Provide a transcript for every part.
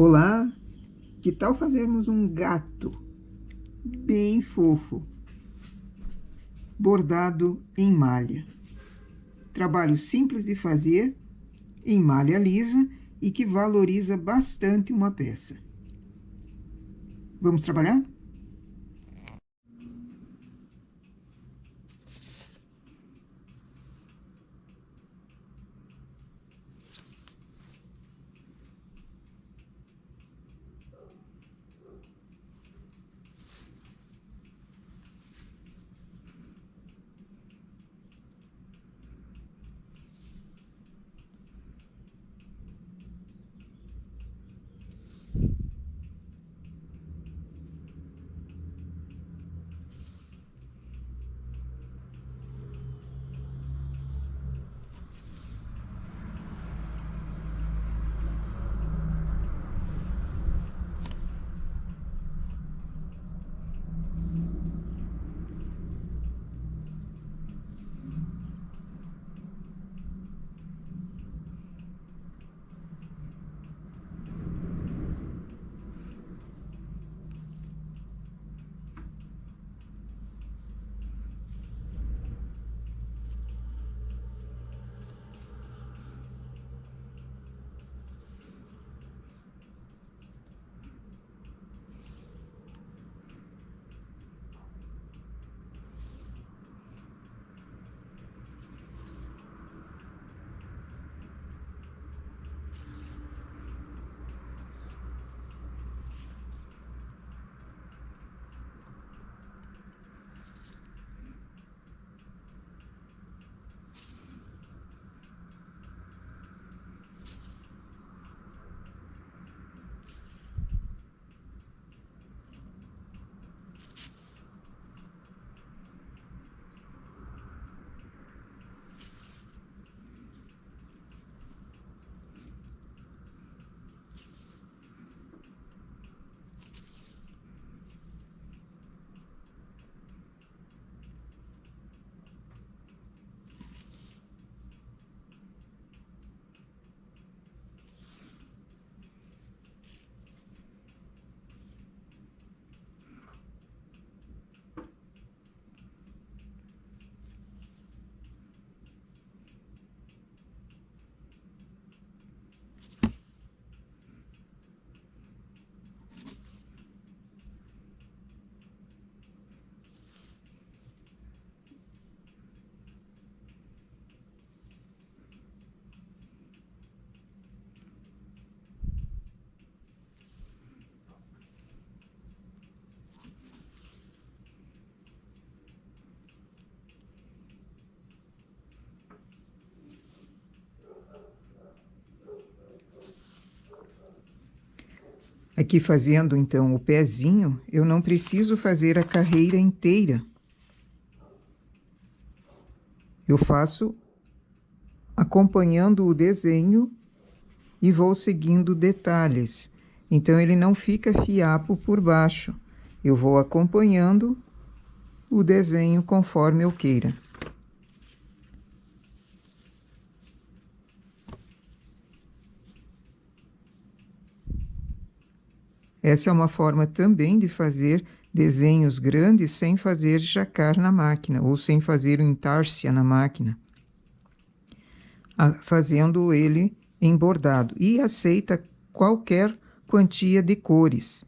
Olá, que tal fazermos um gato bem fofo, bordado em malha? Trabalho simples de fazer, em malha lisa e que valoriza bastante uma peça. Vamos trabalhar? Aqui fazendo, então, o pezinho, eu não preciso fazer a carreira inteira. Eu faço acompanhando o desenho e vou seguindo detalhes. Então, ele não fica fiapo por baixo. Eu vou acompanhando o desenho conforme eu queira. Essa é uma forma também de fazer desenhos grandes sem fazer jacar na máquina, ou sem fazer intársia na máquina, fazendo ele em bordado. E aceita qualquer quantia de cores.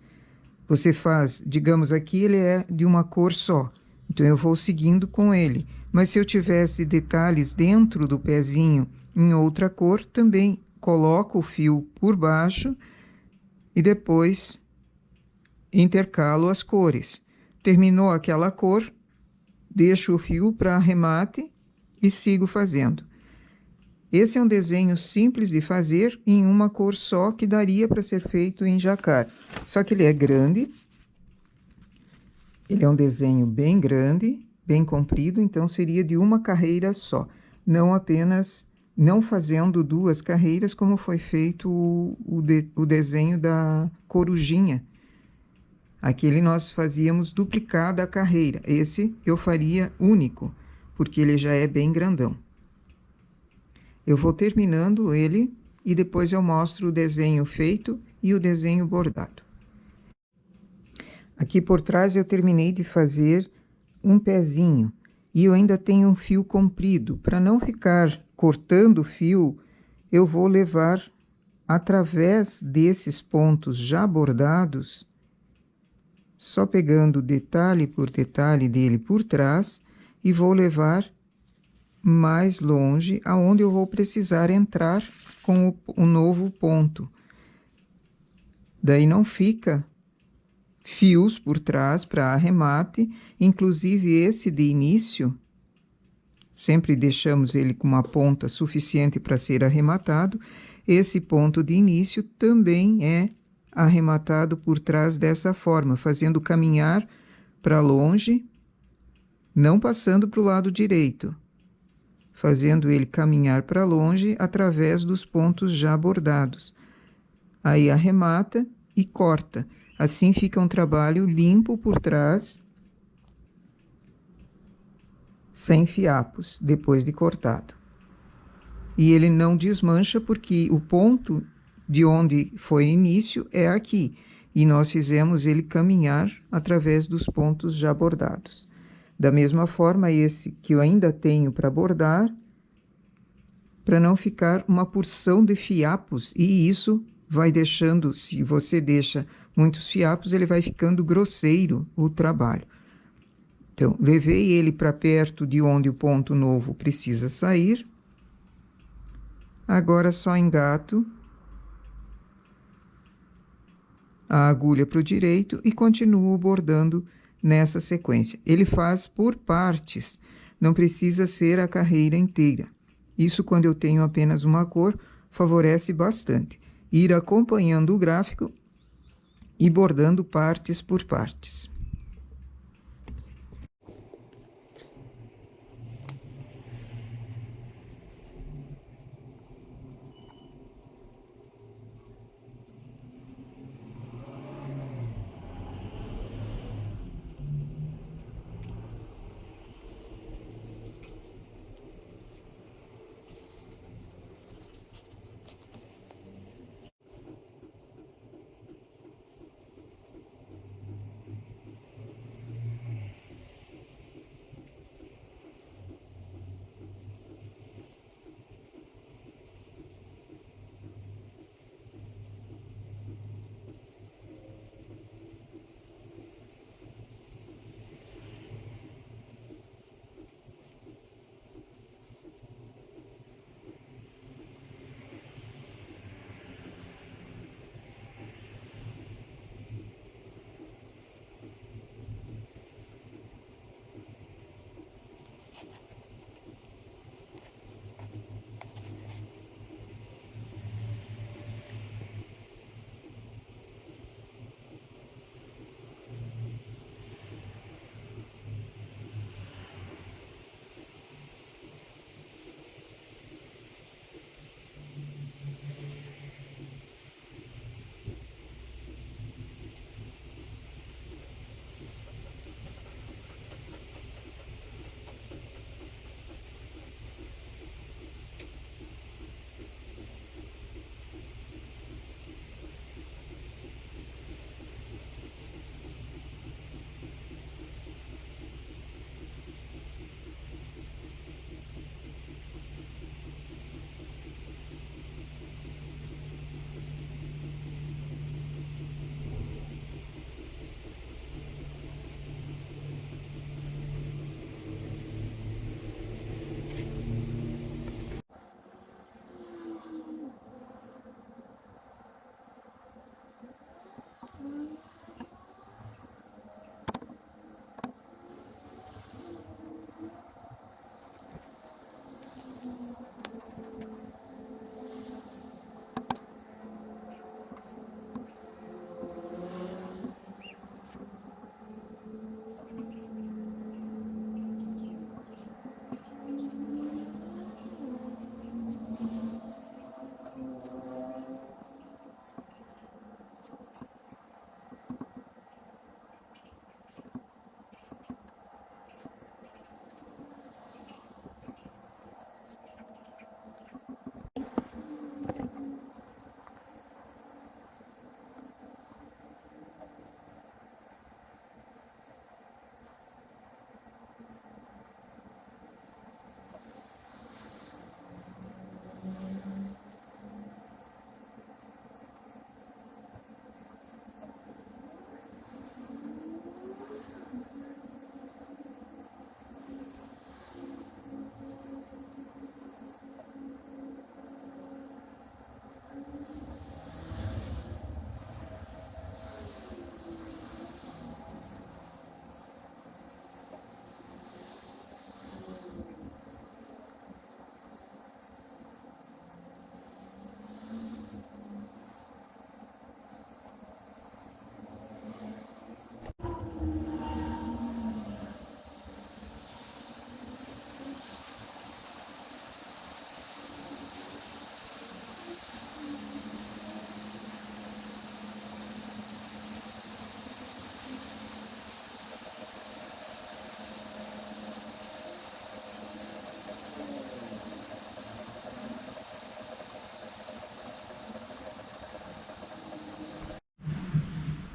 Você faz, digamos aqui, ele é de uma cor só, então eu vou seguindo com ele. Mas se eu tivesse detalhes dentro do pezinho em outra cor, também coloco o fio por baixo e depois intercalo as cores. Terminou aquela cor, deixo o fio para arremate e sigo fazendo. Esse é um desenho simples de fazer em uma cor só, que daria para ser feito em jacar. Só que ele é grande, ele é um desenho bem grande, bem comprido, então seria de uma carreira só. Não fazendo duas carreiras, como foi feito o desenho da corujinha. Aquele nós fazíamos duplicada a carreira. Esse eu faria único, porque ele já é bem grandão. Eu vou terminando ele e depois eu mostro o desenho feito e o desenho bordado. Aqui por trás eu terminei de fazer um pezinho e eu ainda tenho um fio comprido. Para não ficar cortando o fio, eu vou levar através desses pontos já bordados, só pegando detalhe por detalhe dele por trás, e vou levar mais longe, aonde eu vou precisar entrar com o novo ponto. Daí não fica fios por trás para arremate, inclusive esse de início, sempre deixamos ele com uma ponta suficiente para ser arrematado. Esse ponto de início também é arrematado por trás dessa forma, fazendo caminhar para longe, não passando para o lado direito, fazendo ele caminhar para longe através dos pontos já bordados. Aí arremata e corta. Assim fica um trabalho limpo por trás, sem fiapos, depois de cortado. E ele não desmancha porque o ponto de onde foi início é aqui. E nós fizemos ele caminhar através dos pontos já bordados. Da mesma forma, esse que eu ainda tenho para bordar, para não ficar uma porção de fiapos. E isso vai deixando, se você deixa muitos fiapos, ele vai ficando grosseiro o trabalho. Então, levei ele para perto de onde o ponto novo precisa sair. Agora só engato a agulha para o direito e continuo bordando nessa sequência. Ele faz por partes, não precisa ser a carreira inteira. Isso, quando eu tenho apenas uma cor, favorece bastante. Ir acompanhando o gráfico e bordando partes por partes.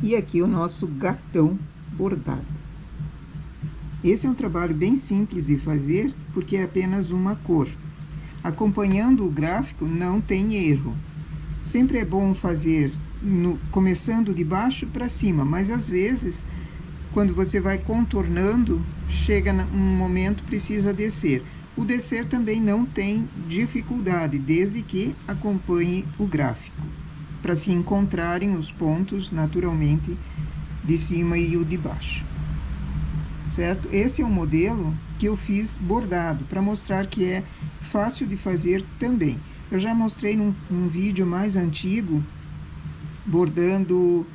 E aqui o nosso gatão bordado. Esse é um trabalho bem simples de fazer, porque é apenas uma cor. Acompanhando o gráfico não tem erro. Sempre é bom fazer começando de baixo para cima, mas às vezes, quando você vai contornando, chega um momento precisa descer. O descer também não tem dificuldade, desde que acompanhe o gráfico, para se encontrarem os pontos naturalmente de cima e o de baixo. Certo? Esse é um modelo que eu fiz bordado, para mostrar que é fácil de fazer também. Eu já mostrei num vídeo mais antigo, bordando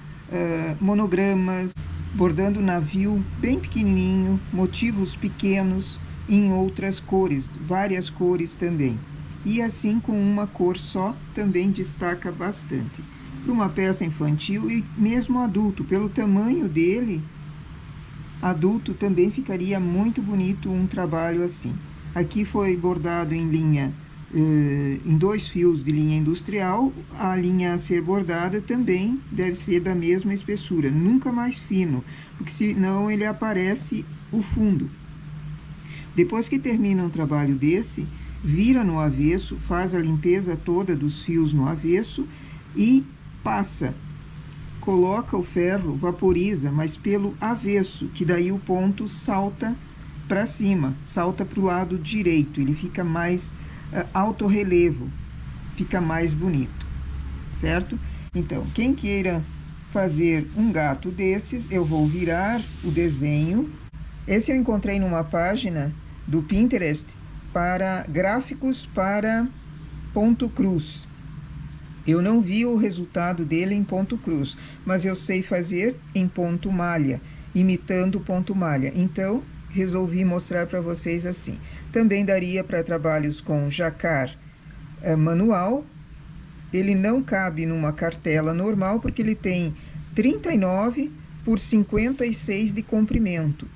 monogramas, bordando navio bem pequenininho, motivos pequenos, em outras cores, várias cores também. E assim com uma cor só, também destaca bastante. Para uma peça infantil e mesmo adulto, pelo tamanho dele, adulto também ficaria muito bonito um trabalho assim. Aqui foi bordado em linha, em 2 fios de linha industrial. A linha a ser bordada também deve ser da mesma espessura, nunca mais fino, porque senão ele aparece o fundo. Depois que termina um trabalho desse, vira no avesso, faz a limpeza toda dos fios no avesso e passa. Coloca o ferro, vaporiza, mas pelo avesso, que daí o ponto salta para cima, salta para o lado direito, ele fica mais alto relevo, fica mais bonito, certo? Então, quem queira fazer um gato desses, eu vou virar o desenho. Esse eu encontrei numa página do Pinterest para gráficos para ponto cruz. Eu não vi o resultado dele em ponto cruz, mas eu sei fazer em ponto malha, imitando ponto malha. Então, resolvi mostrar para vocês assim. Também daria para trabalhos com jacar manual. Ele não cabe numa cartela normal, porque ele tem 39 por 56 de comprimento.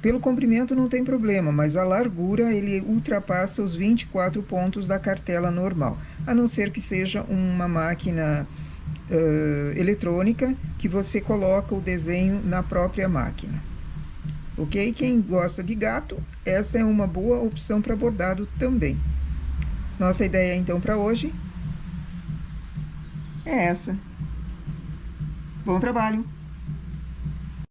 Pelo comprimento não tem problema, mas a largura ele ultrapassa os 24 pontos da cartela normal, a não ser que seja uma máquina eletrônica que você coloca o desenho na própria máquina. Ok? Quem gosta de gato, essa é uma boa opção para bordado também. Nossa ideia então para hoje é essa. Bom trabalho!